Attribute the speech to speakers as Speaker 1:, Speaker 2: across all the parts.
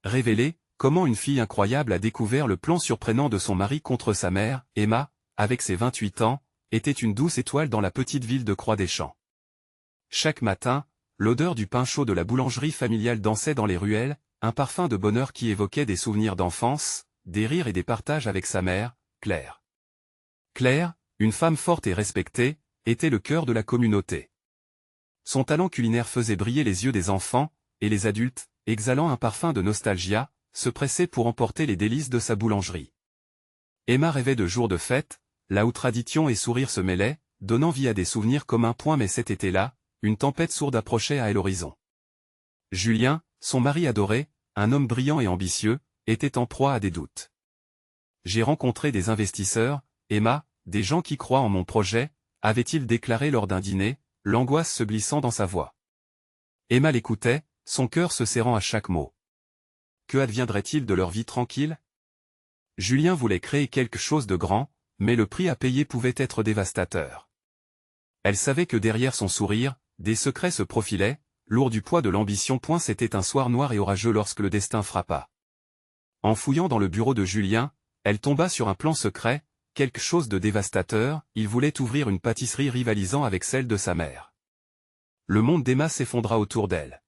Speaker 1: révélé, comment une fille incroyable a découvert le plan surprenant de son mari contre sa mère. Emma, avec ses 28 ans, était une douce étoile dans la petite ville de Croix-des-Champs. Chaque matin, l'odeur du pain chaud de la boulangerie familiale dansait dans les ruelles, un parfum de bonheur qui évoquait des souvenirs d'enfance, des rires et des partages avec sa mère, Claire. Claire, une femme forte et respectée, était le cœur de la communauté. Son talent culinaire faisait briller les yeux des enfants, et les adultes, exhalant un parfum de nostalgia, se pressaient pour emporter les délices de sa boulangerie. Emma rêvait de jours de fête, là où tradition et sourire se mêlaient, donnant vie à des souvenirs comme un point. Mais cet été-là, une tempête sourde approchait à l'horizon. Julien, son mari adoré, un homme brillant et ambitieux, était en proie à des doutes. J'ai rencontré des investisseurs, Emma, des gens qui croient en mon projet, avait-il déclaré lors d'un dîner, l'angoisse se glissant dans sa voix. Emma l'écoutait, son cœur se serrant à chaque mot. Que adviendrait-il de leur vie tranquille? Julien voulait créer quelque chose de grand, mais le prix à payer pouvait être dévastateur. Elle savait que derrière son sourire, des secrets se profilaient, lourds du poids de l'ambition. C'était un soir noir et orageux lorsque le destin frappa. En fouillant dans le bureau de Julien, elle tomba sur un plan secret, quelque chose de dévastateur. Il voulait ouvrir une pâtisserie rivalisant avec celle de sa mère. Le monde d'Emma s'effondra autour d'elle.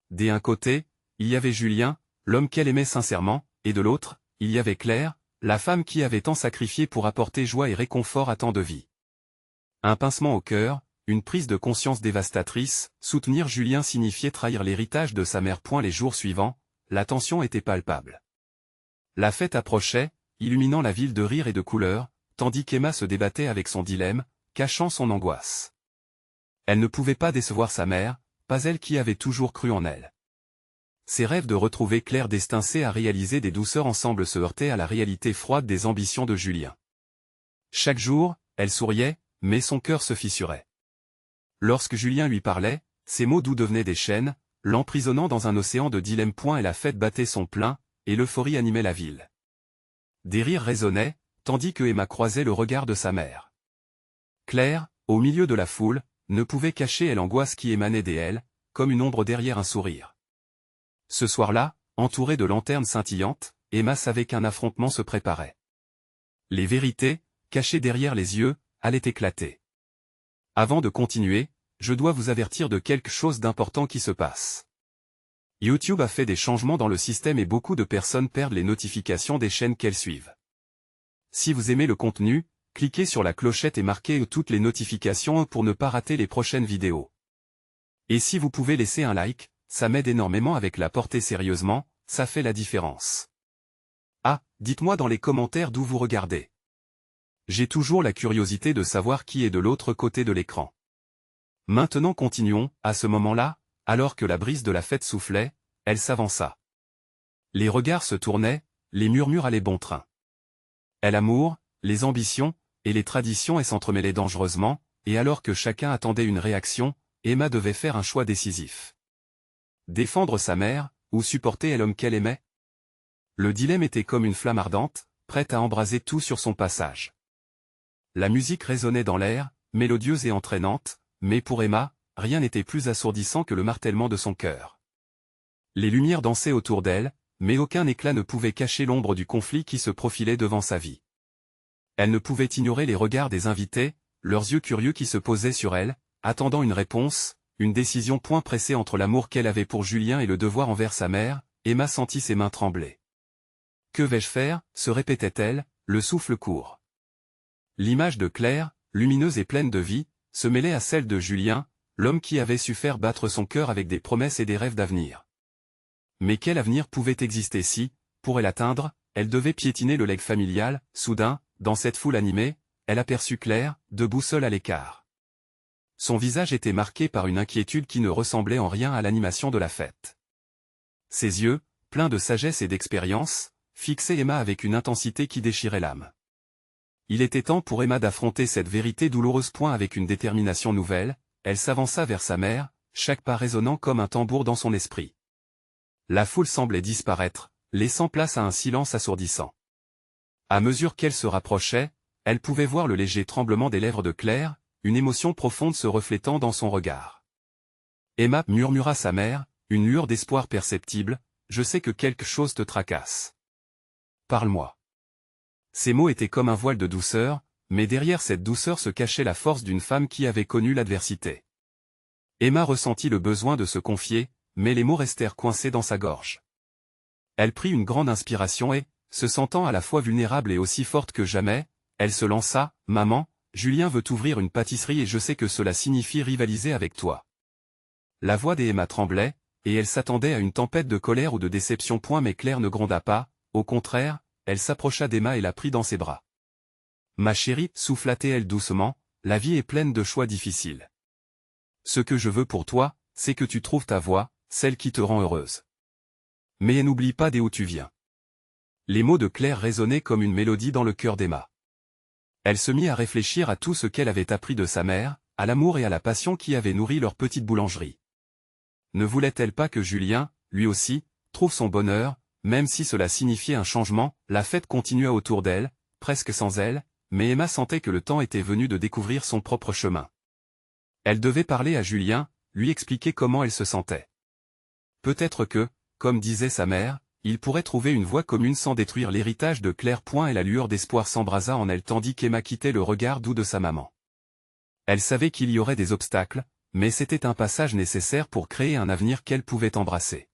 Speaker 1: D'un côté, il y avait Julien, l'homme qu'elle aimait sincèrement, et de l'autre, il y avait Claire, la femme qui avait tant sacrifié pour apporter joie et réconfort à tant de vies. Un pincement au cœur, une prise de conscience dévastatrice. Soutenir Julien signifiait trahir l'héritage de sa mère. Les jours suivants, la tension était palpable. La fête approchait, illuminant la ville de rire et de couleurs, tandis qu'Emma se débattait avec son dilemme, cachant son angoisse. Elle ne pouvait pas décevoir sa mère, pas elle qui avait toujours cru en elle. Ses rêves de retrouver Claire, destinés à réaliser des douceurs ensemble, se heurtaient à la réalité froide des ambitions de Julien. Chaque jour, elle souriait, mais son cœur se fissurait. Lorsque Julien lui parlait, ses mots doux devenaient des chaînes, l'emprisonnant dans un océan de dilemmes. Et la fête battait son plein, et l'euphorie animait la ville. Des rires résonnaient, tandis que Emma croisait le regard de sa mère. Claire, au milieu de la foule, ne pouvait cacher l'angoisse qui émanait d'elle, comme une ombre derrière un sourire. Ce soir-là, entourée de lanternes scintillantes, Emma savait qu'un affrontement se préparait. Les vérités, cachées derrière les yeux, allaient éclater. Avant de continuer, je dois vous avertir de quelque chose d'important qui se passe. YouTube a fait des changements dans le système et beaucoup de personnes perdent les notifications des chaînes qu'elles suivent. Si vous aimez le contenu, cliquez sur la clochette et marquez toutes les notifications pour ne pas rater les prochaines vidéos. Et si vous pouvez laisser un like, ça m'aide énormément. Avec la portée sérieusement, ça fait la différence. Ah, dites-moi dans les commentaires d'où vous regardez. J'ai toujours la curiosité de savoir qui est de l'autre côté de l'écran. Maintenant continuons. À ce moment-là, alors que la brise de la fête soufflait, elle s'avança. Les regards se tournaient, les murmures allaient bon train. Et l'amour, les ambitions, et les traditions s'entremêlaient dangereusement, et alors que chacun attendait une réaction, Emma devait faire un choix décisif. Défendre sa mère, ou supporter l'homme qu'elle aimait? Le dilemme était comme une flamme ardente, prête à embraser tout sur son passage. La musique résonnait dans l'air, mélodieuse et entraînante, mais pour Emma, rien n'était plus assourdissant que le martèlement de son cœur. Les lumières dansaient autour d'elle, mais aucun éclat ne pouvait cacher l'ombre du conflit qui se profilait devant sa vie. Elle ne pouvait ignorer les regards des invités, leurs yeux curieux qui se posaient sur elle, attendant une réponse, une décision. Pressée entre l'amour qu'elle avait pour Julien et le devoir envers sa mère, Emma sentit ses mains trembler. Que vais-je faire, se répétait-elle, le souffle court. L'image de Claire, lumineuse et pleine de vie, se mêlait à celle de Julien, l'homme qui avait su faire battre son cœur avec des promesses et des rêves d'avenir. Mais quel avenir pouvait exister si, pour l'atteindre, elle devait piétiner le legs familial? Soudain, dans cette foule animée, elle aperçut Claire, debout seule à l'écart. Son visage était marqué par une inquiétude qui ne ressemblait en rien à l'animation de la fête. Ses yeux, pleins de sagesse et d'expérience, fixaient Emma avec une intensité qui déchirait l'âme. Il était temps pour Emma d'affronter cette vérité douloureuse. Avec une détermination nouvelle, elle s'avança vers sa mère, chaque pas résonnant comme un tambour dans son esprit. La foule semblait disparaître, laissant place à un silence assourdissant. À mesure qu'elle se rapprochait, elle pouvait voir le léger tremblement des lèvres de Claire, une émotion profonde se reflétant dans son regard. Emma murmura sa mère, une lueur d'espoir perceptible, « je sais que quelque chose te tracasse. Parle-moi. » Ces mots étaient comme un voile de douceur, mais derrière cette douceur se cachait la force d'une femme qui avait connu l'adversité. Emma ressentit le besoin de se confier, mais les mots restèrent coincés dans sa gorge. Elle prit une grande inspiration et, se sentant à la fois vulnérable et aussi forte que jamais, elle se lança. « Maman, Julien veut ouvrir une pâtisserie et je sais que cela signifie rivaliser avec toi. » La voix d'Emma tremblait, et elle s'attendait à une tempête de colère ou de déception. Mais Claire ne gronda pas, au contraire, elle s'approcha d'Emma et la prit dans ses bras. « Ma chérie, » souffla-t-elle doucement, « la vie est pleine de choix difficiles. Ce que je veux pour toi, c'est que tu trouves ta voie, celle qui te rend heureuse. Mais n'oublie pas d'où tu viens. » Les mots de Claire résonnaient comme une mélodie dans le cœur d'Emma. Elle se mit à réfléchir à tout ce qu'elle avait appris de sa mère, à l'amour et à la passion qui avaient nourri leur petite boulangerie. Ne voulait-elle pas que Julien, lui aussi, trouve son bonheur, même si cela signifiait un changement? La fête continua autour d'elle, presque sans elle, mais Emma sentait que le temps était venu de découvrir son propre chemin. Elle devait parler à Julien, lui expliquer comment elle se sentait. Peut-être que, comme disait sa mère, il pourrait trouver une voie commune sans détruire l'héritage de Claire. Et la lueur d'espoir s'embrasa en elle tandis qu'Emma quittait le regard doux de sa maman. Elle savait qu'il y aurait des obstacles, mais c'était un passage nécessaire pour créer un avenir qu'elle pouvait embrasser.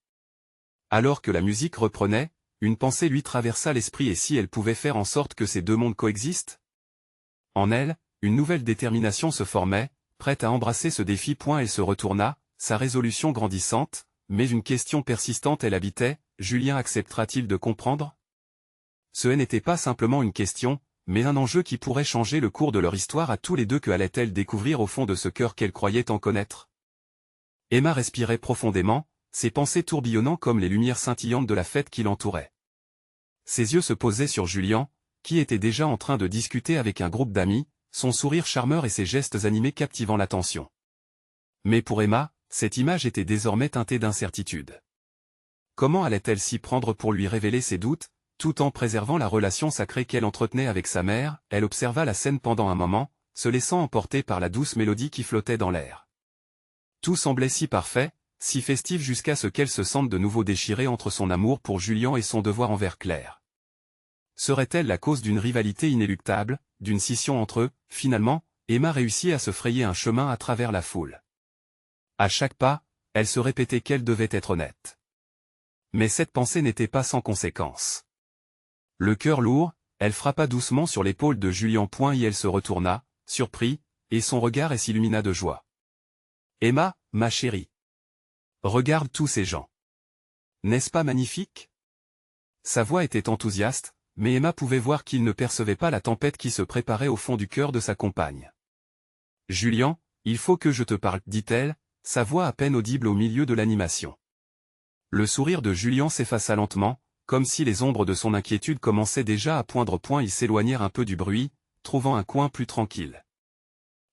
Speaker 1: Alors que la musique reprenait, une pensée lui traversa l'esprit. Et si elle pouvait faire en sorte que ces deux mondes coexistent? En elle, une nouvelle détermination se formait, prête à embrasser ce défi. Elle se retourna, sa résolution grandissante, mais une question persistante elle habitait: Julien acceptera-t-il de comprendre? Ce n'était pas simplement une question, mais un enjeu qui pourrait changer le cours de leur histoire à tous les deux. Que allait-elle découvrir au fond de ce cœur qu'elle croyait en connaître? Emma respirait profondément, ses pensées tourbillonnant comme les lumières scintillantes de la fête qui l'entourait. Ses yeux se posaient sur Julien, qui était déjà en train de discuter avec un groupe d'amis, son sourire charmeur et ses gestes animés captivant l'attention. Mais pour Emma, cette image était désormais teintée d'incertitude. Comment allait-elle s'y prendre pour lui révéler ses doutes, tout en préservant la relation sacrée qu'elle entretenait avec sa mère? Elle observa la scène pendant un moment, se laissant emporter par la douce mélodie qui flottait dans l'air. Tout semblait si parfait, si festif jusqu'à ce qu'elle se sente de nouveau déchirée entre son amour pour Julien et son devoir envers Claire. Serait-elle la cause d'une rivalité inéluctable, d'une scission entre eux? Finalement, Emma réussit à se frayer un chemin à travers la foule. À chaque pas, elle se répétait qu'elle devait être honnête. Mais cette pensée n'était pas sans conséquence. Le cœur lourd, elle frappa doucement sur l'épaule de Julien. Et elle se retourna, surpris, et son regard s'illumina de joie. « Emma, ma chérie. Regarde tous ces gens. N'est-ce pas magnifique ?» Sa voix était enthousiaste, mais Emma pouvait voir qu'il ne percevait pas la tempête qui se préparait au fond du cœur de sa compagne. « Julien, il faut que je te parle, » dit-elle, sa voix à peine audible au milieu de l'animation. Le sourire de Julien s'effaça lentement, comme si les ombres de son inquiétude commençaient déjà à poindre. Ils s'éloignèrent un peu du bruit, trouvant un coin plus tranquille.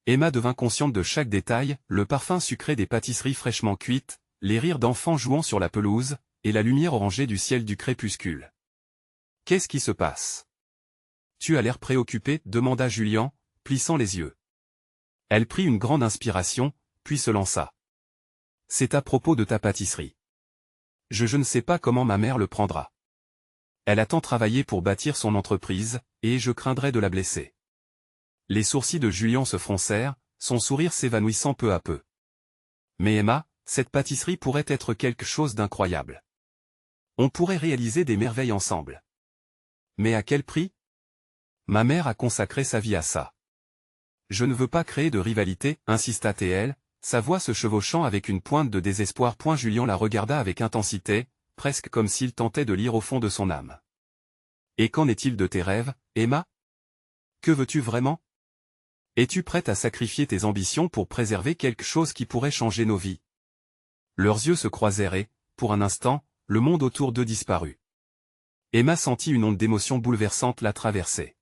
Speaker 1: Emma devint consciente de chaque détail, le parfum sucré des pâtisseries fraîchement cuites, les rires d'enfants jouant sur la pelouse, et la lumière orangée du ciel du crépuscule. « Qu'est-ce qui se passe? Tu as l'air préoccupé, » demanda Julien, plissant les yeux. Elle prit une grande inspiration, puis se lança. « C'est à propos de ta pâtisserie. Je ne sais pas comment ma mère le prendra. Elle a tant travaillé pour bâtir son entreprise, et je craindrais de la blesser. » Les sourcils de Julien se froncèrent, son sourire s'évanouissant peu à peu. « Mais Emma, cette pâtisserie pourrait être quelque chose d'incroyable. On pourrait réaliser des merveilles ensemble. Mais à quel prix? Ma mère a consacré sa vie à ça. Je ne veux pas créer de rivalité, » insista-t-elle, sa voix se chevauchant avec une pointe de désespoir. Julien la regarda avec intensité, presque comme s'il tentait de lire au fond de son âme. « Et qu'en est-il de tes rêves, Emma? Que veux-tu vraiment? Es-tu prête à sacrifier tes ambitions pour préserver quelque chose qui pourrait changer nos vies? » Leurs yeux se croisèrent et, pour un instant, le monde autour d'eux disparut. Emma sentit une onde d'émotion bouleversante la traverser.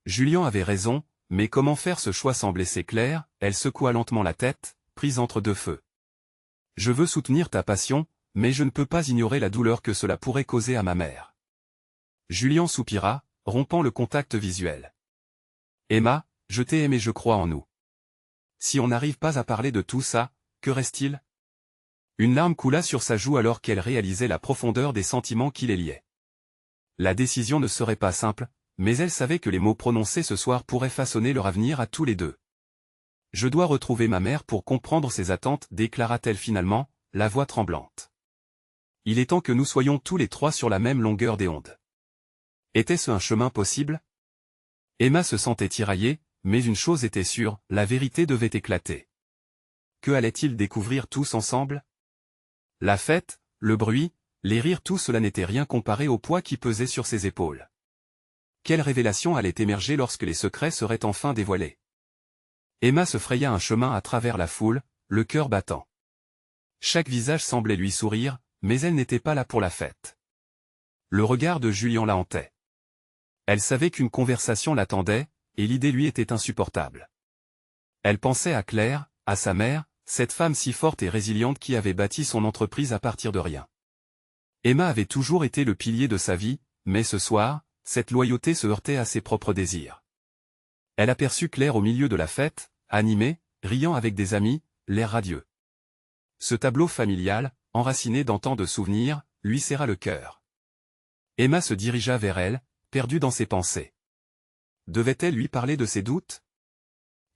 Speaker 1: Julien avait raison, mais comment faire ce choix sans blesser Claire? Elle secoua lentement la tête, prise entre deux feux. « Je veux soutenir ta passion, mais je ne peux pas ignorer la douleur que cela pourrait causer à ma mère. » Julien soupira, rompant le contact visuel. « Emma, je t'aime et je crois en nous. Si on n'arrive pas à parler de tout ça, que reste-t-il? Une larme coula sur sa joue alors qu'elle réalisait la profondeur des sentiments qui les liaient. La décision ne serait pas simple, mais elle savait que les mots prononcés ce soir pourraient façonner leur avenir à tous les deux. « Je dois retrouver ma mère pour comprendre ses attentes », déclara-t-elle finalement, la voix tremblante. « Il est temps que nous soyons tous les trois sur la même longueur d'onde. » Était-ce un chemin possible? Emma se sentait tiraillée, mais une chose était sûre, la vérité devait éclater. Que allaient-ils découvrir tous ensemble? La fête, le bruit, les rires, tout cela n'était rien comparé au poids qui pesait sur ses épaules. Quelle révélation allait émerger lorsque les secrets seraient enfin dévoilés? Emma se fraya un chemin à travers la foule, le cœur battant. Chaque visage semblait lui sourire, mais elle n'était pas là pour la fête. Le regard de Julien la hantait. Elle savait qu'une conversation l'attendait, et l'idée lui était insupportable. Elle pensait à Claire, à sa mère, cette femme si forte et résiliente qui avait bâti son entreprise à partir de rien. Emma avait toujours été le pilier de sa vie, mais ce soir, cette loyauté se heurtait à ses propres désirs. Elle aperçut Claire au milieu de la fête, animée, riant avec des amis, l'air radieux. Ce tableau familial, enraciné dans tant de souvenirs, lui serra le cœur. Emma se dirigea vers elle, perdue dans ses pensées. Devait-elle lui parler de ses doutes?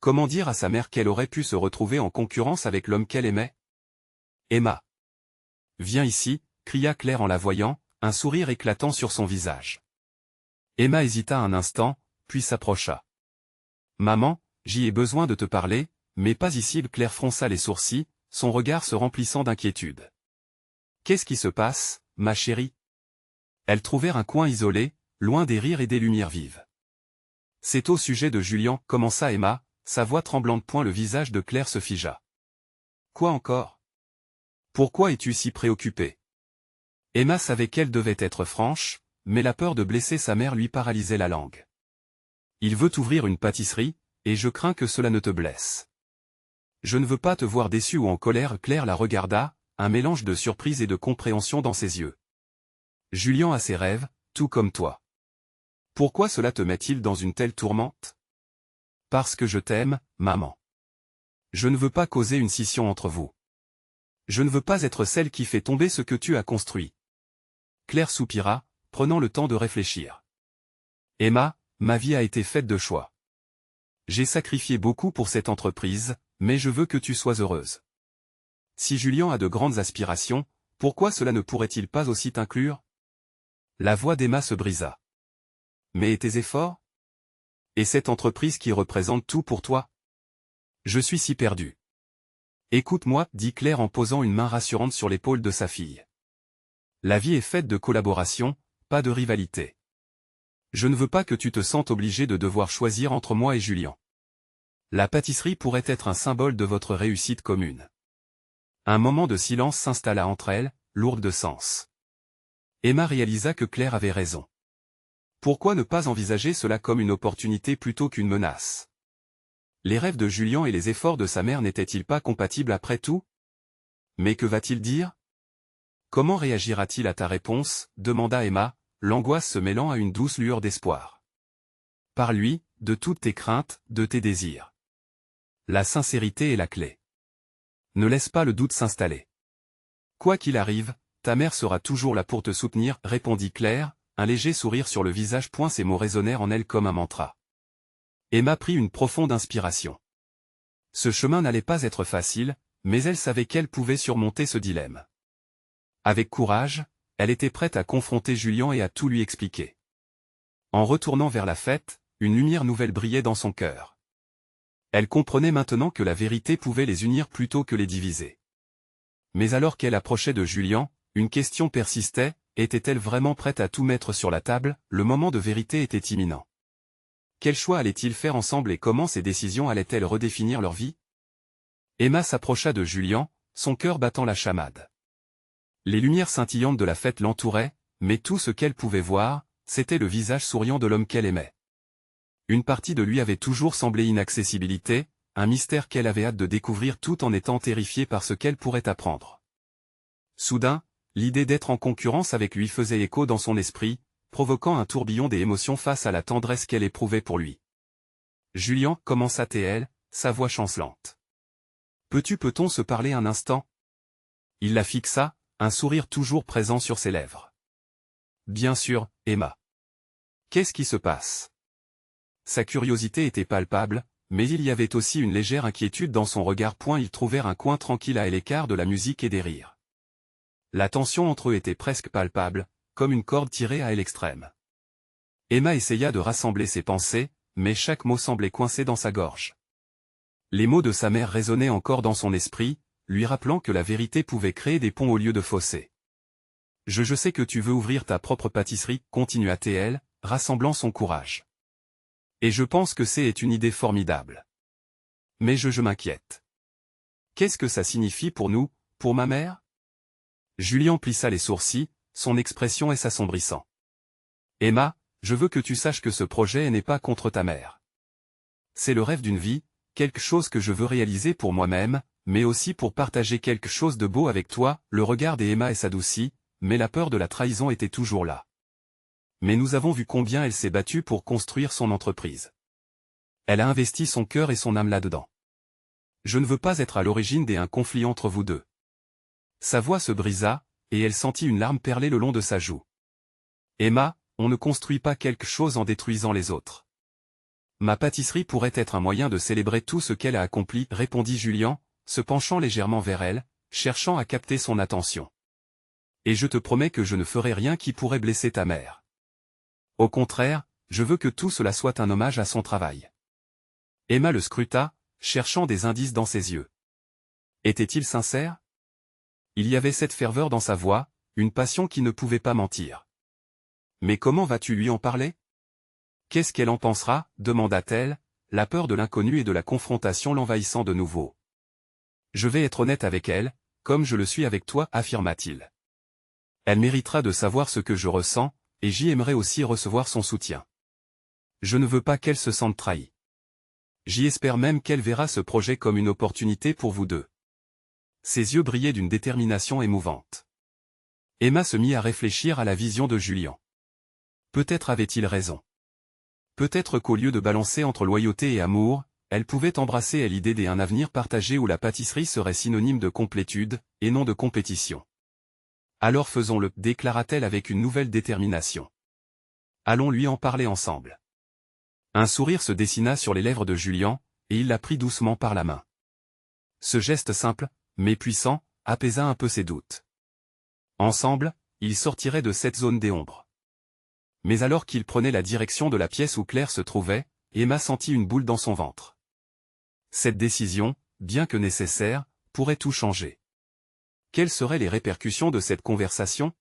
Speaker 1: Comment dire à sa mère qu'elle aurait pu se retrouver en concurrence avec l'homme qu'elle aimait? Emma. Viens ici, cria Claire en la voyant, un sourire éclatant sur son visage. Emma hésita un instant, puis s'approcha. Maman, j'y ai besoin de te parler, mais pas ici. Claire fronça les sourcils, son regard se remplissant d'inquiétude. Qu'est-ce qui se passe, ma chérie? Elles trouvèrent un coin isolé, loin des rires et des lumières vives. C'est au sujet de Julien, commença Emma, sa voix tremblante. Le visage de Claire se figea. Quoi encore? Pourquoi es-tu si préoccupée? Emma savait qu'elle devait être franche, mais la peur de blesser sa mère lui paralysait la langue. Il veut ouvrir une pâtisserie, et je crains que cela ne te blesse. Je ne veux pas te voir déçue ou en colère. Claire la regarda, un mélange de surprise et de compréhension dans ses yeux. Julien a ses rêves, tout comme toi. Pourquoi cela te met-il dans une telle tourmente? Parce que je t'aime, maman. Je ne veux pas causer une scission entre vous. Je ne veux pas être celle qui fait tomber ce que tu as construit. Claire soupira, prenant le temps de réfléchir. Emma, ma vie a été faite de choix. J'ai sacrifié beaucoup pour cette entreprise, mais je veux que tu sois heureuse. Si Julien a de grandes aspirations, pourquoi cela ne pourrait-il pas aussi t'inclure? La voix d'Emma se brisa. Mais et tes efforts? Et cette entreprise qui représente tout pour toi? Je suis si perdue. Écoute-moi, dit Claire en posant une main rassurante sur l'épaule de sa fille. La vie est faite de collaboration, pas de rivalité. Je ne veux pas que tu te sentes obligée de devoir choisir entre moi et Julien. La pâtisserie pourrait être un symbole de votre réussite commune. Un moment de silence s'installa entre elles, lourde de sens. Emma réalisa que Claire avait raison. Pourquoi ne pas envisager cela comme une opportunité plutôt qu'une menace? Les rêves de Julien et les efforts de sa mère n'étaient-ils pas compatibles après tout? Mais que va-t-il dire? Comment réagira-t-il à ta réponse? Demanda Emma, l'angoisse se mêlant à une douce lueur d'espoir. Parle-lui, de toutes tes craintes, de tes désirs. La sincérité est la clé. Ne laisse pas le doute s'installer. Quoi qu'il arrive, ta mère sera toujours là pour te soutenir, répondit Claire, un léger sourire sur le visage. Ces mots résonnèrent en elle comme un mantra. Emma prit une profonde inspiration. Ce chemin n'allait pas être facile, mais elle savait qu'elle pouvait surmonter ce dilemme. Avec courage, elle était prête à confronter Julien et à tout lui expliquer. En retournant vers la fête, une lumière nouvelle brillait dans son cœur. Elle comprenait maintenant que la vérité pouvait les unir plutôt que les diviser. Mais alors qu'elle approchait de Julien, une question persistait, était-elle vraiment prête à tout mettre sur la table? Le moment de vérité était imminent. Quel choix allaient-ils faire ensemble et comment ces décisions allaient-elles redéfinir leur vie? Emma s'approcha de Julien, son cœur battant la chamade. Les lumières scintillantes de la fête l'entouraient, mais tout ce qu'elle pouvait voir, c'était le visage souriant de l'homme qu'elle aimait. Une partie de lui avait toujours semblé inaccessibilité, un mystère qu'elle avait hâte de découvrir tout en étant terrifiée par ce qu'elle pourrait apprendre. Soudain, l'idée d'être en concurrence avec lui faisait écho dans son esprit, provoquant un tourbillon des émotions face à la tendresse qu'elle éprouvait pour lui. Julien, commença-t-elle, sa voix chancelante. Peut-on se parler un instant? Il la fixa, un sourire toujours présent sur ses lèvres. Bien sûr, Emma. Qu'est-ce qui se passe? Sa curiosité était palpable, mais il y avait aussi une légère inquiétude dans son regard. Ils trouvèrent un coin tranquille à l'écart de la musique et des rires. La tension entre eux était presque palpable, comme une corde tirée à l'extrême. Emma essaya de rassembler ses pensées, mais chaque mot semblait coincé dans sa gorge. Les mots de sa mère résonnaient encore dans son esprit, lui rappelant que la vérité pouvait créer des ponts au lieu de fossés. Je sais que tu veux ouvrir ta propre pâtisserie, continua-t-elle, rassemblant son courage. Et je pense que c'est une idée formidable. Mais je m'inquiète. Qu'est-ce que ça signifie pour nous, pour ma mère? Julien plissa les sourcils, son expression s'assombrissant. Emma, je veux que tu saches que ce projet n'est pas contre ta mère. C'est le rêve d'une vie, quelque chose que je veux réaliser pour moi-même, mais aussi pour partager quelque chose de beau avec toi. Le regard d'Emma s'adoucit, mais la peur de la trahison était toujours là. Mais nous avons vu combien elle s'est battue pour construire son entreprise. Elle a investi son cœur et son âme là-dedans. Je ne veux pas être à l'origine d'un conflit entre vous deux. Sa voix se brisa, et elle sentit une larme perler le long de sa joue. Emma, on ne construit pas quelque chose en détruisant les autres. Ma pâtisserie pourrait être un moyen de célébrer tout ce qu'elle a accompli, répondit Julien, se penchant légèrement vers elle, cherchant à capter son attention. Et je te promets que je ne ferai rien qui pourrait blesser ta mère. Au contraire, je veux que tout cela soit un hommage à son travail. Emma le scruta, cherchant des indices dans ses yeux. Était-il sincère? Il y avait cette ferveur dans sa voix, une passion qui ne pouvait pas mentir. Mais comment vas-tu lui en parler? Qu'est-ce qu'elle en pensera? Demanda-t-elle, la peur de l'inconnu et de la confrontation l'envahissant de nouveau. Je vais être honnête avec elle, comme je le suis avec toi, affirma-t-il. Elle méritera de savoir ce que je ressens, et j'y aimerais aussi recevoir son soutien. Je ne veux pas qu'elle se sente trahie. J'y espère même qu'elle verra ce projet comme une opportunité pour vous deux. Ses yeux brillaient d'une détermination émouvante. Emma se mit à réfléchir à la vision de Julien. Peut-être avait-il raison. Peut-être qu'au lieu de balancer entre loyauté et amour, elle pouvait embrasser l'idée d'un avenir partagé où la pâtisserie serait synonyme de complétude, et non de compétition. Alors faisons-le, déclara-t-elle avec une nouvelle détermination. Allons lui en parler ensemble. Un sourire se dessina sur les lèvres de Julien, et il la prit doucement par la main. Ce geste simple, mais puissant, apaisa un peu ses doutes. Ensemble, ils sortiraient de cette zone d'ombre. Mais alors qu'ils prenaient la direction de la pièce où Claire se trouvait, Emma sentit une boule dans son ventre. Cette décision, bien que nécessaire, pourrait tout changer. Quelles seraient les répercussions de cette conversation?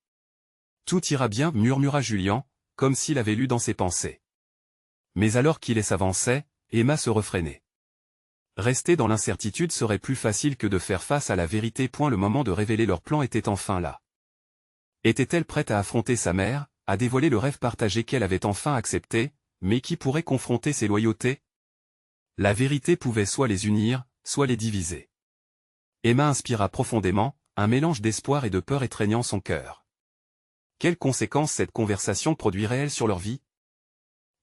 Speaker 1: Tout ira bien, murmura Julien, comme s'il avait lu dans ses pensées. Mais alors qu'il s'avançait, Emma se refrénait. Rester dans l'incertitude serait plus facile que de faire face à la vérité. Le moment de révéler leur plan était enfin là. Était-elle prête à affronter sa mère, à dévoiler le rêve partagé qu'elle avait enfin accepté, mais qui pourrait confronter ses loyautés? La vérité pouvait soit les unir, soit les diviser. Emma inspira profondément, un mélange d'espoir et de peur étreignant son cœur. Quelles conséquences cette conversation produirait-elle sur leur vie?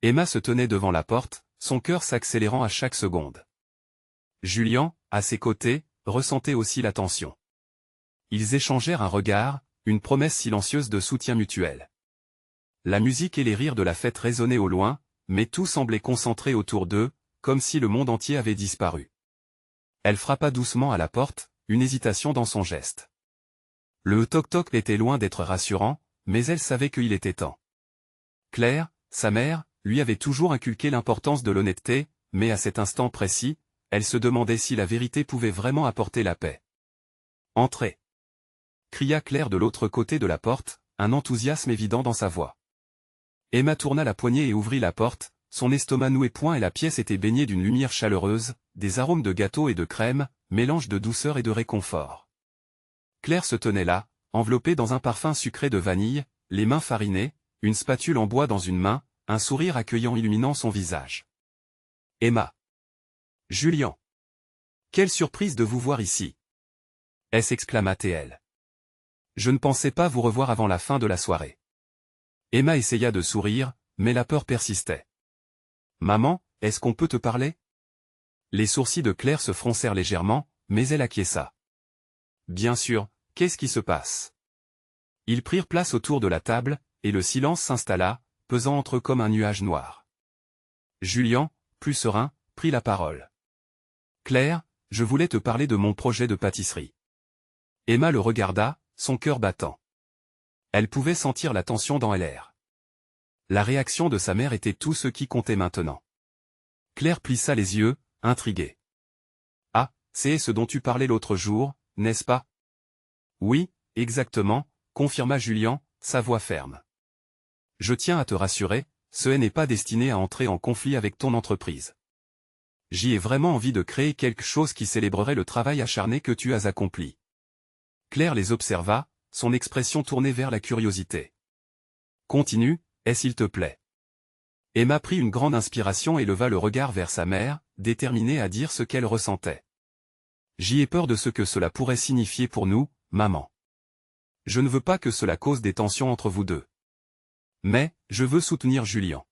Speaker 1: Emma se tenait devant la porte, son cœur s'accélérant à chaque seconde. Julien, à ses côtés, ressentait aussi la tension. Ils échangèrent un regard, une promesse silencieuse de soutien mutuel. La musique et les rires de la fête résonnaient au loin, mais tout semblait concentré autour d'eux, comme si le monde entier avait disparu. Elle frappa doucement à la porte, une hésitation dans son geste. Le toc-toc était loin d'être rassurant, mais elle savait qu'il était temps. Claire, sa mère, lui avait toujours inculqué l'importance de l'honnêteté, mais à cet instant précis, elle se demandait si la vérité pouvait vraiment apporter la paix. « Entrez !» cria Claire de l'autre côté de la porte, un enthousiasme évident dans sa voix. Emma tourna la poignée et ouvrit la porte, son estomac noué et la pièce était baignée d'une lumière chaleureuse, des arômes de gâteau et de crème, mélange de douceur et de réconfort. Claire se tenait là, enveloppée dans un parfum sucré de vanille, les mains farinées, une spatule en bois dans une main, un sourire accueillant illuminant son visage. « Emma. Julien. Quelle surprise de vous voir ici. » s'exclama-t-elle. « Je ne pensais pas vous revoir avant la fin de la soirée. » Emma essaya de sourire, mais la peur persistait. « Maman, est-ce qu'on peut te parler ?» Les sourcils de Claire se froncèrent légèrement, mais elle acquiesça. « Bien sûr, Qu'est-ce qui se passe? Ils prirent place autour de la table, et le silence s'installa, pesant entre eux comme un nuage noir. Julian, plus serein, prit la parole. Claire, je voulais te parler de mon projet de pâtisserie. Emma le regarda, son cœur battant. Elle pouvait sentir la tension dans l'air. La réaction de sa mère était tout ce qui comptait maintenant. Claire plissa les yeux, intriguée. Ah, c'est ce dont tu parlais l'autre jour, n'est-ce pas? Oui, exactement, confirma Julian, sa voix ferme. Je tiens à te rassurer, ce n'est pas destiné à entrer en conflit avec ton entreprise. J'y ai vraiment envie de créer quelque chose qui célébrerait le travail acharné que tu as accompli. Claire les observa, son expression tournée vers la curiosité. Continue, s'il te plaît. Emma prit une grande inspiration et leva le regard vers sa mère, déterminée à dire ce qu'elle ressentait. J'y ai peur de ce que cela pourrait signifier pour nous, maman. Je ne veux pas que cela cause des tensions entre vous deux. Mais, je veux soutenir Julian.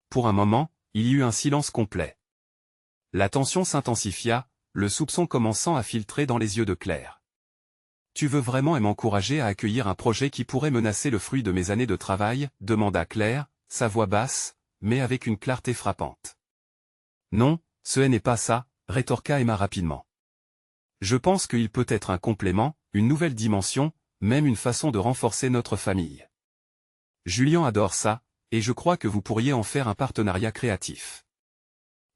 Speaker 1: Pour un moment, il y eut un silence complet. La tension s'intensifia, le soupçon commençant à filtrer dans les yeux de Claire. Tu veux vraiment m'encourager à accueillir un projet qui pourrait menacer le fruit de mes années de travail, demanda Claire, sa voix basse, mais avec une clarté frappante. Non, ce n'est pas ça, rétorqua Emma rapidement. Je pense qu'il peut être un complément, une nouvelle dimension, même une façon de renforcer notre famille. Julian adore ça, et je crois que vous pourriez en faire un partenariat créatif.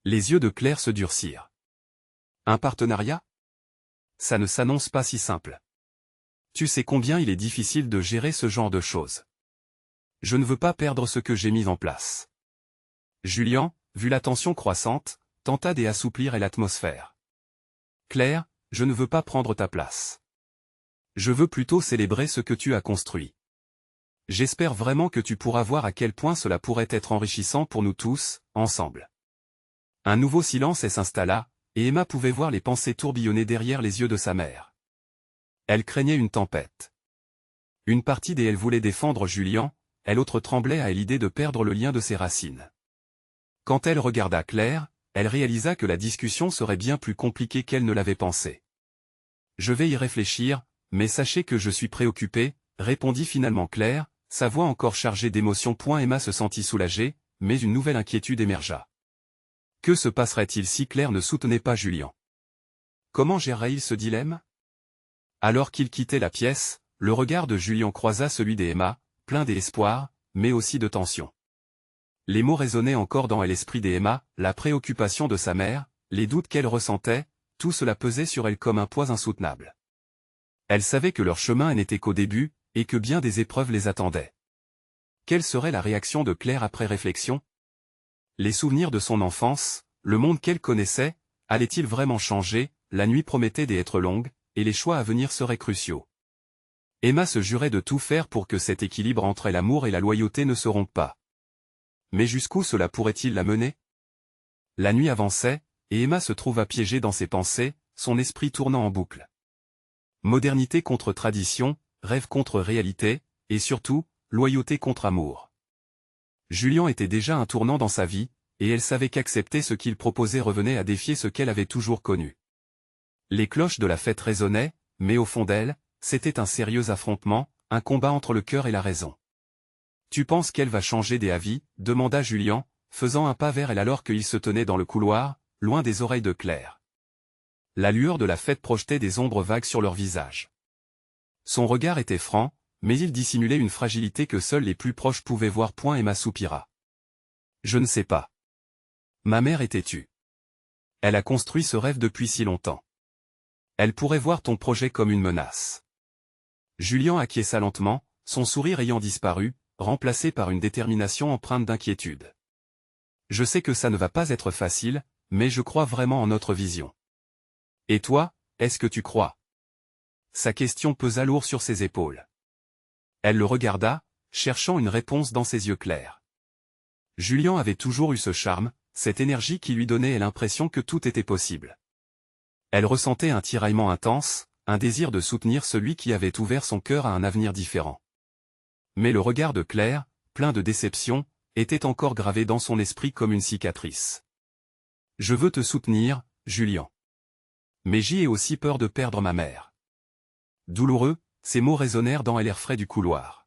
Speaker 1: Les yeux de Claire se durcirent. Un partenariat? Ça ne s'annonce pas si simple. Tu sais combien il est difficile de gérer ce genre de choses. Je ne veux pas perdre ce que j'ai mis en place. Julian, vu la tension croissante, tenta d'assouplir l'atmosphère. Claire, je ne veux pas prendre ta place. Je veux plutôt célébrer ce que tu as construit. J'espère vraiment que tu pourras voir à quel point cela pourrait être enrichissant pour nous tous, ensemble. Un nouveau silence s'installa, et Emma pouvait voir les pensées tourbillonner derrière les yeux de sa mère. Elle craignait une tempête. Une partie d'elle voulait défendre Julian, l'autre tremblait à l'idée de perdre le lien de ses racines. Quand elle regarda Claire, elle réalisa que la discussion serait bien plus compliquée qu'elle ne l'avait pensé. Je vais y réfléchir, mais sachez que je suis préoccupée, répondit finalement Claire, sa voix encore chargée d'émotion. Emma se sentit soulagée, mais une nouvelle inquiétude émergea. Que se passerait-il si Claire ne soutenait pas Julian? Comment gérerait-il ce dilemme? Alors qu'il quittait la pièce, le regard de Julian croisa celui d'Emma, plein d'espoir, mais aussi de tension. Les mots résonnaient encore dans l'esprit d'Emma, la préoccupation de sa mère, les doutes qu'elle ressentait, tout cela pesait sur elle comme un poids insoutenable. Elle savait que leur chemin n'était qu'au début, et que bien des épreuves les attendaient. Quelle serait la réaction de Claire après réflexion? Les souvenirs de son enfance, le monde qu'elle connaissait, allait-il vraiment changer? La nuit promettait d'être longue, et les choix à venir seraient cruciaux. Emma se jurait de tout faire pour que cet équilibre entre l'amour et la loyauté ne se rompe pas. Mais jusqu'où cela pourrait-il la mener? La nuit avançait, et Emma se trouva piégée dans ses pensées, son esprit tournant en boucle. Modernité contre tradition, rêve contre réalité, et surtout, loyauté contre amour. Julian était déjà un tournant dans sa vie, et elle savait qu'accepter ce qu'il proposait revenait à défier ce qu'elle avait toujours connu. Les cloches de la fête résonnaient, mais au fond d'elle, c'était un sérieux affrontement, un combat entre le cœur et la raison. « Tu penses qu'elle va changer d'avis ?» demanda Julian, faisant un pas vers elle alors qu'il se tenait dans le couloir, loin des oreilles de Claire. La lueur de la fête projetait des ombres vagues sur leur visage. Son regard était franc, mais il dissimulait une fragilité que seuls les plus proches pouvaient voir. Emma soupira. « Je ne sais pas. Ma mère est têtue. Elle a construit ce rêve depuis si longtemps. Elle pourrait voir ton projet comme une menace. » Julian acquiesça lentement, son sourire ayant disparu, remplacé par une détermination empreinte d'inquiétude. « Je sais que ça ne va pas être facile, mais je crois vraiment en notre vision. Et toi, est-ce que tu crois ?» Sa question pesa lourd sur ses épaules. Elle le regarda, cherchant une réponse dans ses yeux clairs. Julian avait toujours eu ce charme, cette énergie qui lui donnait l'impression que tout était possible. Elle ressentait un tiraillement intense, un désir de soutenir celui qui avait ouvert son cœur à un avenir différent. Mais le regard de Claire, plein de déception, était encore gravé dans son esprit comme une cicatrice. « Je veux te soutenir, Julian. Mais j'y ai aussi peur de perdre ma mère. Douloureux, ces mots résonnèrent dans l'air frais du couloir.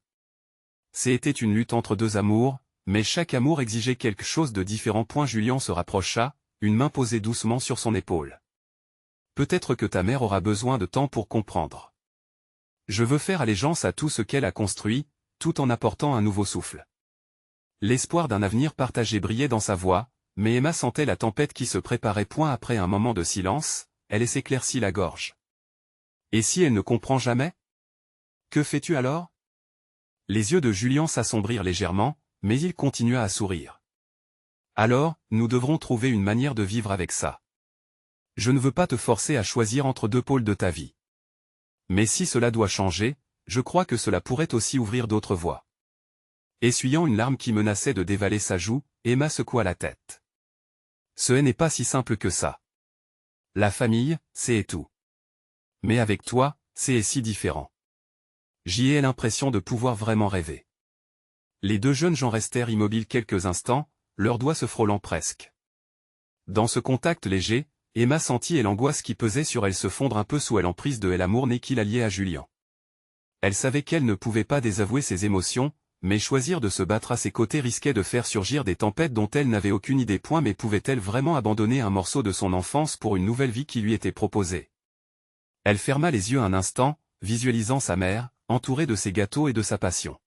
Speaker 1: C'était une lutte entre deux amours, mais chaque amour exigeait quelque chose de différent. Julien se rapprocha, une main posée doucement sur son épaule. Peut-être que ta mère aura besoin de temps pour comprendre. Je veux faire allégeance à tout ce qu'elle a construit, tout en apportant un nouveau souffle. L'espoir d'un avenir partagé brillait dans sa voix, mais Emma sentait la tempête qui se préparait. Après un moment de silence, elle s'éclaircit la gorge. Et si elle ne comprend jamais? Que fais-tu alors? Les yeux de Julien s'assombrirent légèrement, mais il continua à sourire. Alors, nous devrons trouver une manière de vivre avec ça. Je ne veux pas te forcer à choisir entre deux pôles de ta vie. Mais si cela doit changer, je crois que cela pourrait aussi ouvrir d'autres voies. Essuyant une larme qui menaçait de dévaler sa joue, Emma secoua la tête. Ce n'est pas si simple que ça. La famille, c'est tout. Mais avec toi, c'est si différent. J'y ai l'impression de pouvoir vraiment rêver. Les deux jeunes gens restèrent immobiles quelques instants, leurs doigts se frôlant presque. Dans ce contact léger, Emma sentit l'angoisse qui pesait sur elle se fondre un peu sous l'emprise de l'amour-né qui la liait à Julien. Elle savait qu'elle ne pouvait pas désavouer ses émotions, mais choisir de se battre à ses côtés risquait de faire surgir des tempêtes dont elle n'avait aucune idée. Mais pouvait-elle vraiment abandonner un morceau de son enfance pour une nouvelle vie qui lui était proposée? Elle ferma les yeux un instant, visualisant sa mère, entourée de ses gâteaux et de sa passion.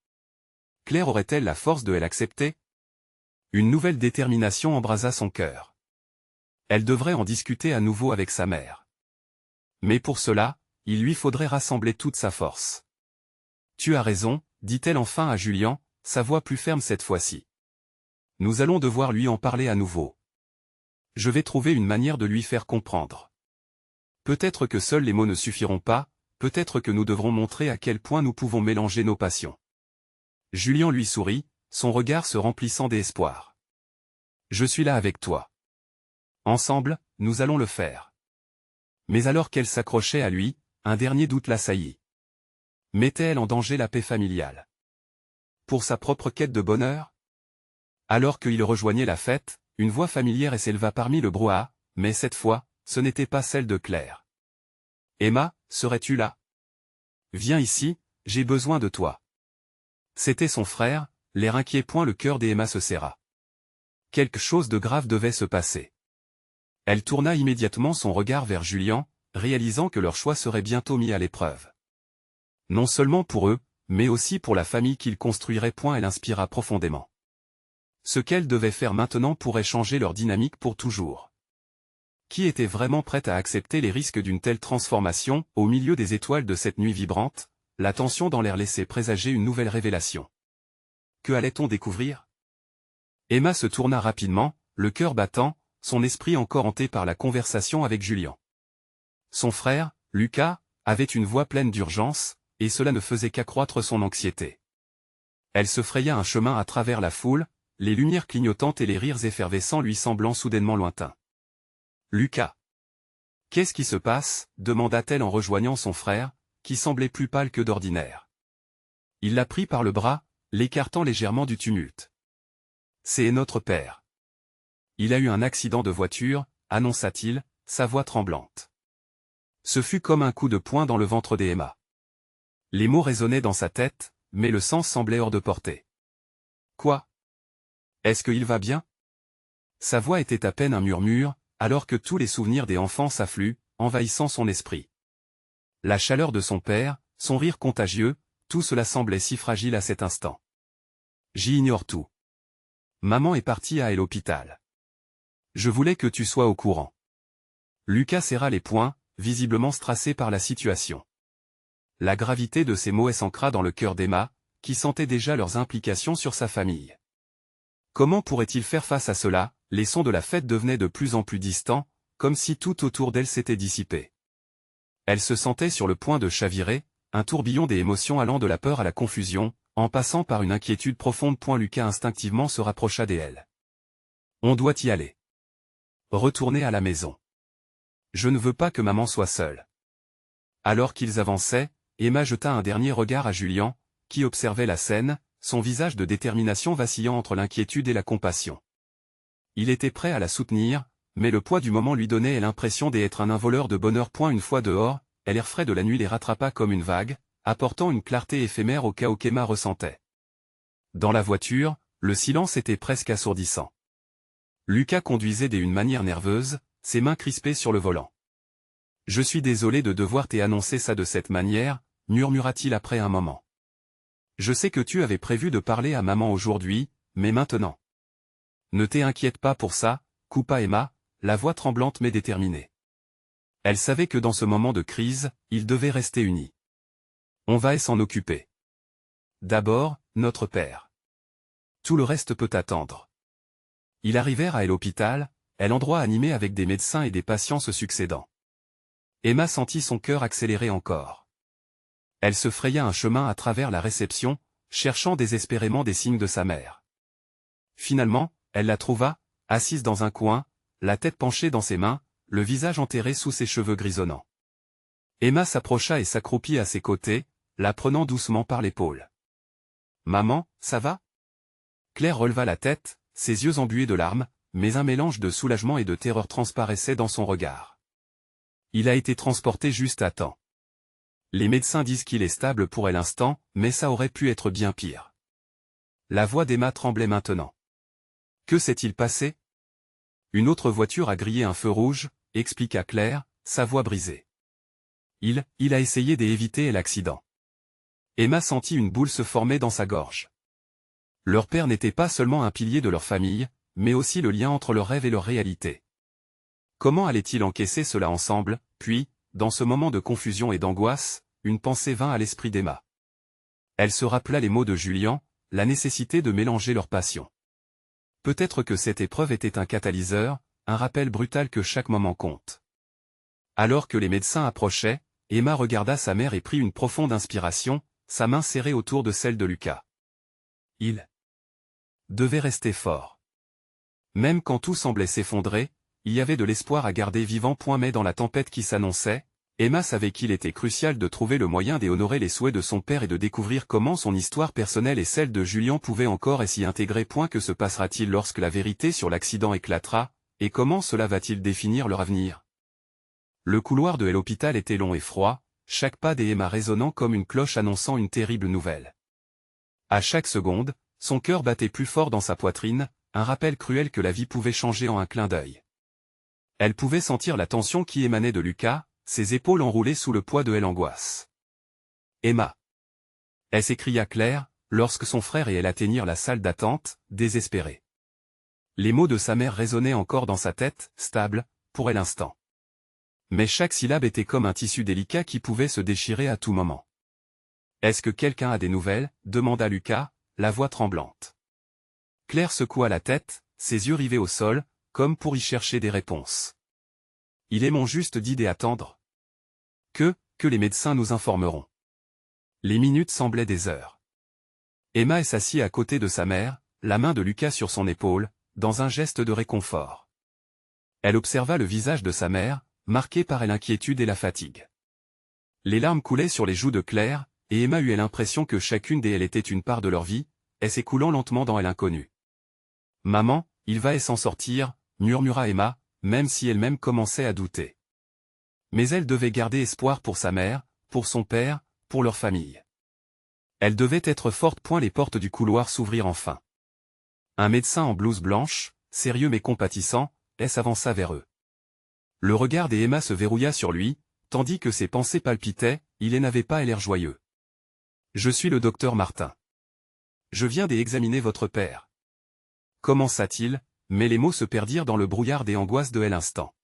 Speaker 1: Claire aurait-elle la force de l'accepter? Une nouvelle détermination embrasa son cœur. Elle devrait en discuter à nouveau avec sa mère. Mais pour cela, il lui faudrait rassembler toute sa force. Tu as raison, dit-elle enfin à Julien, sa voix plus ferme cette fois-ci. Nous allons devoir lui en parler à nouveau. Je vais trouver une manière de lui faire comprendre. Peut-être que seuls les mots ne suffiront pas, peut-être que nous devrons montrer à quel point nous pouvons mélanger nos passions. Julien lui sourit, son regard se remplissant d'espoir. Je suis là avec toi. Ensemble, nous allons le faire. Mais alors qu'elle s'accrochait à lui, un dernier doute l'assaillit. Mettait-elle en danger la paix familiale? Pour sa propre quête de bonheur? Alors qu'il rejoignait la fête, une voix familière s'éleva parmi le brouhaha, mais cette fois, ce n'était pas celle de Claire. Emma, serais-tu là? Viens ici, j'ai besoin de toi. C'était son frère, l'air inquiet. Le cœur d'Emma se serra. Quelque chose de grave devait se passer. Elle tourna immédiatement son regard vers Julien, réalisant que leur choix serait bientôt mis à l'épreuve. Non seulement pour eux, mais aussi pour la famille qu'ils construiraient. Elle inspira profondément. Ce qu'elle devait faire maintenant pourrait changer leur dynamique pour toujours. Qui était vraiment prête à accepter les risques d'une telle transformation? Au milieu des étoiles de cette nuit vibrante, la tension dans l'air laissait présager une nouvelle révélation. Que allait-on découvrir? Emma se tourna rapidement, le cœur battant, son esprit encore hanté par la conversation avec Julien. Son frère, Lucas, avait une voix pleine d'urgence, et cela ne faisait qu'accroître son anxiété. Elle se fraya un chemin à travers la foule, les lumières clignotantes et les rires effervescents lui semblant soudainement lointains. Lucas. Qu'est-ce qui se passe? Demanda-t-elle en rejoignant son frère, qui semblait plus pâle que d'ordinaire. Il la prit par le bras, l'écartant légèrement du tumulte. C'est notre père. Il a eu un accident de voiture, annonça-t-il, sa voix tremblante. Ce fut comme un coup de poing dans le ventre d'Emma. Les mots résonnaient dans sa tête, mais le sens semblait hors de portée. Quoi? Est-ce qu'il va bien? Sa voix était à peine un murmure, alors que tous les souvenirs des enfants s'affluent, envahissant son esprit. La chaleur de son père, son rire contagieux, tout cela semblait si fragile à cet instant. J'ignore tout. Maman est partie à l'hôpital. Je voulais que tu sois au courant. Lucas serra les poings, visiblement stressé par la situation. La gravité de ces mots s'ancra dans le cœur d'Emma, qui sentait déjà leurs implications sur sa famille. Comment pourrait-il faire face à cela? Les sons de la fête devenaient de plus en plus distants, comme si tout autour d'elle s'était dissipé. Elle se sentait sur le point de chavirer, un tourbillon des émotions allant de la peur à la confusion, en passant par une inquiétude profonde. Lucas instinctivement se rapprocha d'elle. On doit y aller. Retourner à la maison. Je ne veux pas que maman soit seule. Alors qu'ils avançaient, Emma jeta un dernier regard à Julien, qui observait la scène, son visage de détermination vacillant entre l'inquiétude et la compassion. Il était prêt à la soutenir, mais le poids du moment lui donnait l'impression d'être un voleur de bonheur. Une fois dehors, et l'air frais de la nuit les rattrapa comme une vague, apportant une clarté éphémère au chaos qu'Emma ressentait. Dans la voiture, le silence était presque assourdissant. Lucas conduisait d'une manière nerveuse, ses mains crispées sur le volant. « Je suis désolé de devoir t'annoncer ça de cette manière, » murmura-t-il après un moment. « Je sais que tu avais prévu de parler à maman aujourd'hui, mais maintenant. » « Ne t'inquiète pas pour ça, » coupa Emma, la voix tremblante mais déterminée. Elle savait que dans ce moment de crise, ils devaient rester unis. « On va s'en occuper. D'abord, notre père. Tout le reste peut attendre. » Ils arrivèrent à l'hôpital, l'endroit animé avec des médecins et des patients se succédant. Emma sentit son cœur accélérer encore. Elle se fraya un chemin à travers la réception, cherchant désespérément des signes de sa mère. Finalement, elle la trouva, assise dans un coin, la tête penchée dans ses mains, le visage enterré sous ses cheveux grisonnants. Emma s'approcha et s'accroupit à ses côtés, la prenant doucement par l'épaule. « Maman, ça va ?» Claire releva la tête, ses yeux embués de larmes, mais un mélange de soulagement et de terreur transparaissait dans son regard. Il a été transporté juste à temps. Les médecins disent qu'il est stable pour l'instant, mais ça aurait pu être bien pire. La voix d'Emma tremblait maintenant. Que s'est-il passé? Une autre voiture a grillé un feu rouge, expliqua Claire, sa voix brisée. Il a essayé d'éviter l'accident. Emma sentit une boule se former dans sa gorge. Leur père n'était pas seulement un pilier de leur famille, mais aussi le lien entre leur rêve et leur réalité. Comment allait-il encaisser cela ensemble? Puis, dans ce moment de confusion et d'angoisse, une pensée vint à l'esprit d'Emma. Elle se rappela les mots de Julian, la nécessité de mélanger leurs passions. Peut-être que cette épreuve était un catalyseur, un rappel brutal que chaque moment compte. Alors que les médecins approchaient, Emma regarda sa mère et prit une profonde inspiration, sa main serrée autour de celle de Lucas. Il devait rester fort. Même quand tout semblait s'effondrer, il y avait de l'espoir à garder vivant. Mais dans la tempête qui s'annonçait, Emma savait qu'il était crucial de trouver le moyen d'honorer les souhaits de son père et de découvrir comment son histoire personnelle et celle de Julian pouvaient encore s'y intégrer. Que se passera-t-il lorsque la vérité sur l'accident éclatera, et comment cela va-t-il définir leur avenir? Le couloir de l'hôpital était long et froid, chaque pas d'Emma résonnant comme une cloche annonçant une terrible nouvelle. À chaque seconde, son cœur battait plus fort dans sa poitrine, un rappel cruel que la vie pouvait changer en un clin d'œil. Elle pouvait sentir la tension qui émanait de Lucas, ses épaules enroulées sous le poids de l'angoisse. « Emma !» elle s'écria Claire, lorsque son frère et elle atteignirent la salle d'attente, désespérés. Les mots de sa mère résonnaient encore dans sa tête, stable, pour l'instant. Mais chaque syllabe était comme un tissu délicat qui pouvait se déchirer à tout moment. « Est-ce que quelqu'un a des nouvelles ?» demanda Lucas, la voix tremblante. Claire secoua la tête, ses yeux rivés au sol, comme pour y chercher des réponses. « Ils m'ont juste dit d'attendre. Que les médecins nous informeront. » Les minutes semblaient des heures. Emma s'assit à côté de sa mère, la main de Lucas sur son épaule, dans un geste de réconfort. Elle observa le visage de sa mère, marqué par l'inquiétude et la fatigue. Les larmes coulaient sur les joues de Claire, et Emma eut l'impression que chacune d'elles était une part de leur vie, s'écoulant lentement dans l'inconnu. « Maman, il va s'en sortir », murmura Emma, même si elle-même commençait à douter. Mais elle devait garder espoir pour sa mère, pour son père, pour leur famille. Elle devait être forte. Les portes du couloir s'ouvrirent enfin. Un médecin en blouse blanche, sérieux mais compatissant, s'avança vers eux. Le regard d'Emma se verrouilla sur lui, tandis que ses pensées palpitaient, il n'avait pas l'air joyeux. « Je suis le docteur Martin. Je viens d'examiner votre père. » Commença-t-il, mais les mots se perdirent dans le brouillard des angoisses de l'instant.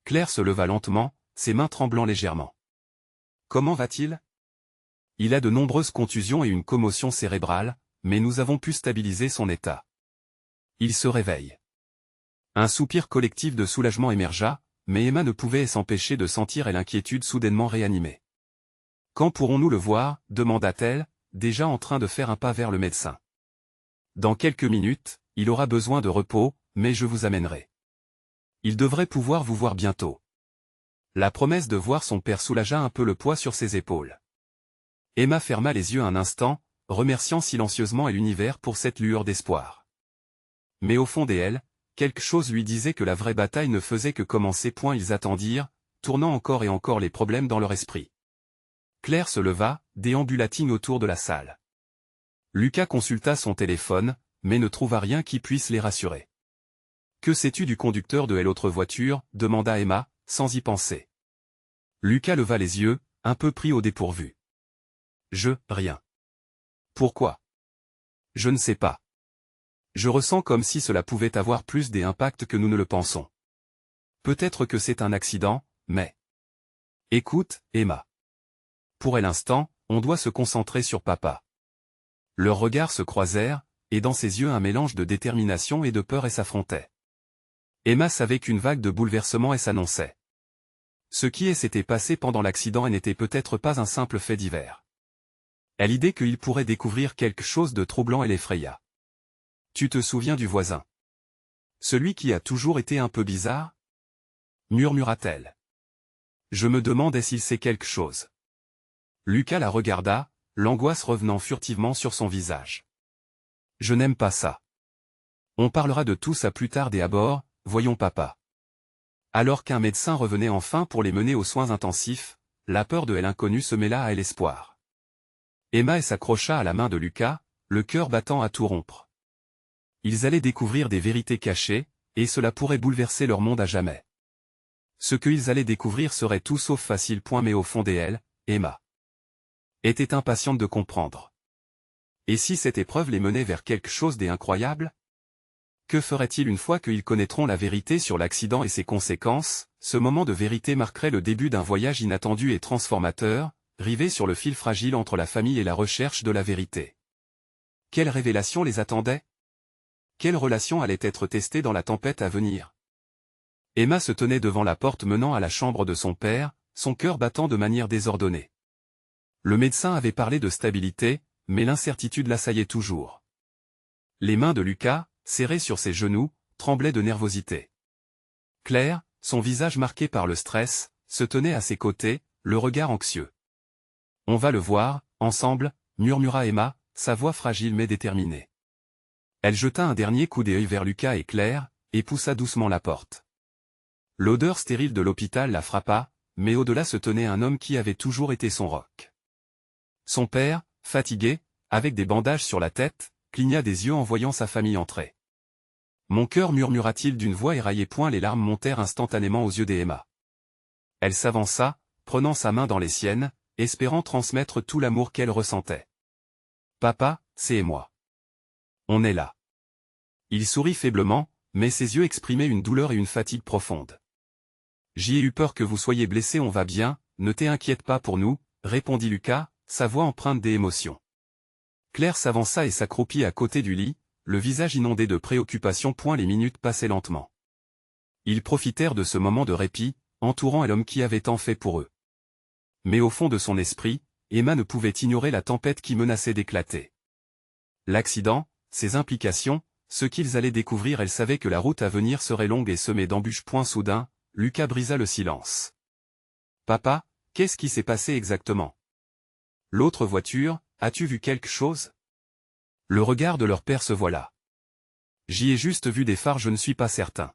Speaker 1: Claire se leva lentement, ses mains tremblant légèrement. « Comment va-t-il ? » « Il a de nombreuses contusions et une commotion cérébrale, mais nous avons pu stabiliser son état. Il se réveille. » Un soupir collectif de soulagement émergea, mais Emma ne pouvait s'empêcher de sentir l'inquiétude soudainement réanimée. « Quand pourrons-nous le voir ?» demanda-t-elle, déjà en train de faire un pas vers le médecin. « Dans quelques minutes, il aura besoin de repos, mais je vous amènerai. Il devrait pouvoir vous voir bientôt. » La promesse de voir son père soulagea un peu le poids sur ses épaules. Emma ferma les yeux un instant, remerciant silencieusement l'univers pour cette lueur d'espoir. Mais au fond d'elle, quelque chose lui disait que la vraie bataille ne faisait que commencer. Ils attendirent, tournant encore et encore les problèmes dans leur esprit. Claire se leva, déambula-t-il autour de la salle. Lucas consulta son téléphone, mais ne trouva rien qui puisse les rassurer. « Que sais-tu du conducteur de l'autre voiture » demanda Emma, sans y penser. Lucas leva les yeux, un peu pris au dépourvu. « Rien. » « Pourquoi ? » ?»« Je ne sais pas. Je ressens comme si cela pouvait avoir plus d'impact que nous ne le pensons. Peut-être que c'est un accident, mais... Écoute, Emma. Pour l'instant, on doit se concentrer sur papa. Leurs regards se croisèrent, et dans ses yeux un mélange de détermination et de peur s'affrontait. Emma savait qu'une vague de bouleversement s'annonçait. Ce qui s'était passé pendant l'accident n'était peut-être pas un simple fait divers. À l'idée qu'il pourrait découvrir quelque chose de troublant l'effraya. « Tu te souviens du voisin ? Celui qui a toujours été un peu bizarre » murmura-t-elle. « Je me demande s'il sait quelque chose. » Lucas la regarda, l'angoisse revenant furtivement sur son visage. « Je n'aime pas ça. On parlera de tout ça plus tard et à bord, voyons papa. » Alors qu'un médecin revenait enfin pour les mener aux soins intensifs, la peur de l'inconnu se mêla à l'espoir. Emma s'accrocha à la main de Lucas, le cœur battant à tout rompre. Ils allaient découvrir des vérités cachées, et cela pourrait bouleverser leur monde à jamais. Ce qu'ils allaient découvrir serait tout sauf facile. Mais au fond d'elle, Emma était impatiente de comprendre. Et si cette épreuve les menait vers quelque chose d'incroyable ? Que ferait-il une fois qu'ils connaîtront la vérité sur l'accident et ses conséquences ? Ce moment de vérité marquerait le début d'un voyage inattendu et transformateur, rivé sur le fil fragile entre la famille et la recherche de la vérité. Quelle révélation les attendait ? Quelle relation allait être testée dans la tempête à venir ? Emma se tenait devant la porte menant à la chambre de son père, son cœur battant de manière désordonnée. Le médecin avait parlé de stabilité, mais l'incertitude l'assaillait toujours. Les mains de Lucas, serrées sur ses genoux, tremblaient de nervosité. Claire, son visage marqué par le stress, se tenait à ses côtés, le regard anxieux. « On va le voir, ensemble » murmura Emma, sa voix fragile mais déterminée. Elle jeta un dernier coup d'œil vers Lucas et Claire, et poussa doucement la porte. L'odeur stérile de l'hôpital la frappa, mais au-delà se tenait un homme qui avait toujours été son roc. Son père, fatigué, avec des bandages sur la tête, cligna des yeux en voyant sa famille entrer. « Mon cœur » murmura-t-il d'une voix éraillée. Les larmes montèrent instantanément aux yeux d'Emma. Elle s'avança, prenant sa main dans les siennes, espérant transmettre tout l'amour qu'elle ressentait. « Papa, c'est moi. On est là. » Il sourit faiblement, mais ses yeux exprimaient une douleur et une fatigue profonde. « J'y ai eu peur que vous soyez blessé. On va bien, ne t'inquiète pas pour nous, » répondit Lucas, sa voix empreinte d'émotion. Claire s'avança et s'accroupit à côté du lit, le visage inondé de préoccupation. Les minutes passaient lentement. Ils profitèrent de ce moment de répit, entourant l'homme qui avait tant fait pour eux. Mais au fond de son esprit, Emma ne pouvait ignorer la tempête qui menaçait d'éclater. L'accident, ses implications, ce qu'ils allaient découvrir. Elle savait que la route à venir serait longue et semée d'embûches. Soudain, Lucas brisa le silence. « Papa, qu'est-ce qui s'est passé exactement ? L'autre voiture, as-tu vu quelque chose ?» Le regard de leur père se voila. « J'y ai juste vu des phares. Je ne suis pas certain. »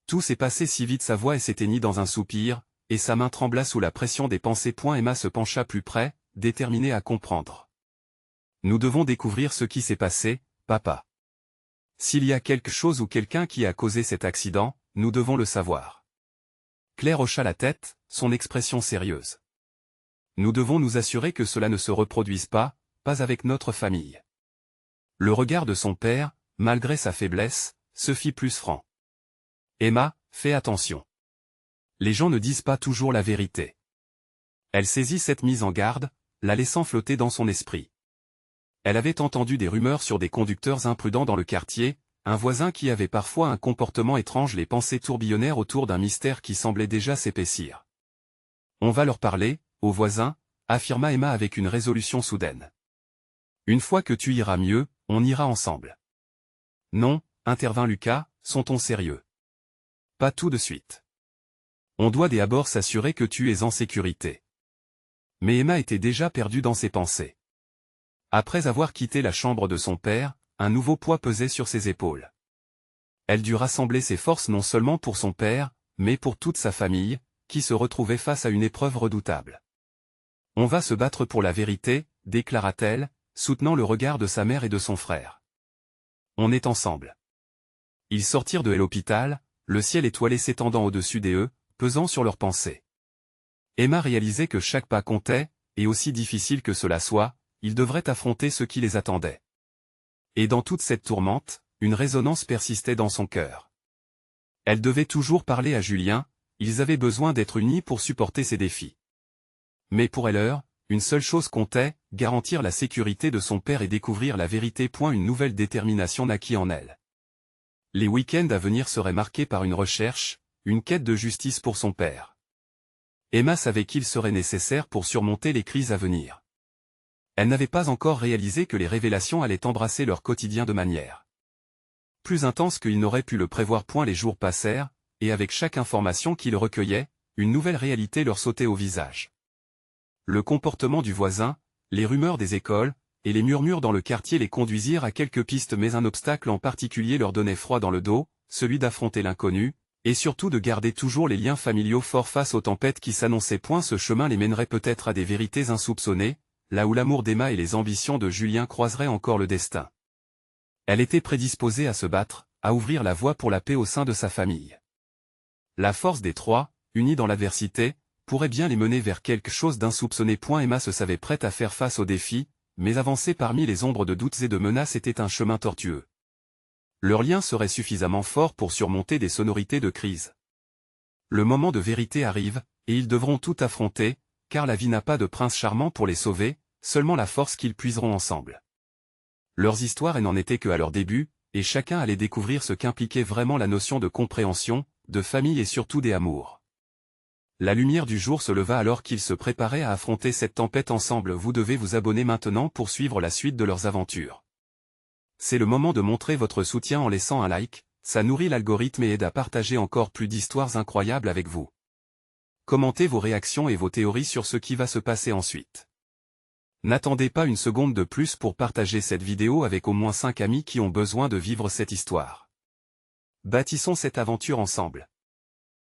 Speaker 1: Tout s'est passé si vite. Sa voix s'éteignit dans un soupir, et sa main trembla sous la pression des pensées. Emma se pencha plus près, déterminée à comprendre. « Nous devons découvrir ce qui s'est passé, papa. S'il y a quelque chose ou quelqu'un qui a causé cet accident, nous devons le savoir. » Claire hocha la tête, son expression sérieuse. « Nous devons nous assurer que cela ne se reproduise pas avec notre famille. » Le regard de son père, malgré sa faiblesse, se fit plus franc. « Emma, fais attention. Les gens ne disent pas toujours la vérité. » Elle saisit cette mise en garde, la laissant flotter dans son esprit. Elle avait entendu des rumeurs sur des conducteurs imprudents dans le quartier, un voisin qui avait parfois un comportement étrange. Les pensées tourbillonnèrent autour d'un mystère qui semblait déjà s'épaissir. « On va leur parler, aux voisins » affirma Emma avec une résolution soudaine. « Une fois que tu iras mieux, on ira ensemble. » « Non, » intervint Lucas, « sont-on sérieux ? Pas tout de suite. On doit d'abord s'assurer que tu es en sécurité. » Mais Emma était déjà perdue dans ses pensées. Après avoir quitté la chambre de son père, un nouveau poids pesait sur ses épaules. Elle dut rassembler ses forces non seulement pour son père, mais pour toute sa famille, qui se retrouvait face à une épreuve redoutable. « On va se battre pour la vérité », déclara-t-elle, soutenant le regard de sa mère et de son frère. « On est ensemble. » Ils sortirent de l'hôpital, le ciel étoilé s'étendant au-dessus d'eux, pesant sur leurs pensées. Emma réalisait que chaque pas comptait, et aussi difficile que cela soit, ils devraient affronter ce qui les attendait. Et dans toute cette tourmente, une résonance persistait dans son cœur. Elle devait toujours parler à Julien, ils avaient besoin d'être unis pour supporter ces défis. Mais pour elle, une seule chose comptait, garantir la sécurité de son père et découvrir la vérité. Une nouvelle détermination naquit en elle. Les week-ends à venir seraient marqués par une recherche, une quête de justice pour son père. Emma savait qu'il serait nécessaire pour surmonter les crises à venir. Elle n'avait pas encore réalisé que les révélations allaient embrasser leur quotidien de manière plus intense qu'il n'aurait pu le prévoir. Les jours passèrent, et avec chaque information qu'ils recueillaient, une nouvelle réalité leur sautait au visage. Le comportement du voisin, les rumeurs des écoles, et les murmures dans le quartier les conduisirent à quelques pistes, mais un obstacle en particulier leur donnait froid dans le dos, celui d'affronter l'inconnu, et surtout de garder toujours les liens familiaux forts face aux tempêtes qui s'annonçaient. Ce chemin les mènerait peut-être à des vérités insoupçonnées, là où l'amour d'Emma et les ambitions de Julien croiseraient encore le destin. Elle était prédisposée à se battre, à ouvrir la voie pour la paix au sein de sa famille. La force des trois, unis dans l'adversité, pourrait bien les mener vers quelque chose d'insoupçonné. Emma se savait prête à faire face aux défis, mais avancer parmi les ombres de doutes et de menaces était un chemin tortueux. Leur lien serait suffisamment fort pour surmonter des sonorités de crise. Le moment de vérité arrive, et ils devront tout affronter, car la vie n'a pas de prince charmant pour les sauver, seulement la force qu'ils puiseront ensemble. Leurs histoires n'en étaient que à leur début, et chacun allait découvrir ce qu'impliquait vraiment la notion de compréhension, de famille et surtout d'amour. La lumière du jour se leva alors qu'ils se préparaient à affronter cette tempête ensemble. Vous devez vous abonner maintenant pour suivre la suite de leurs aventures. C'est le moment de montrer votre soutien en laissant un like, ça nourrit l'algorithme et aide à partager encore plus d'histoires incroyables avec vous. Commentez vos réactions et vos théories sur ce qui va se passer ensuite. N'attendez pas une seconde de plus pour partager cette vidéo avec au moins 5 amis qui ont besoin de vivre cette histoire. Bâtissons cette aventure ensemble.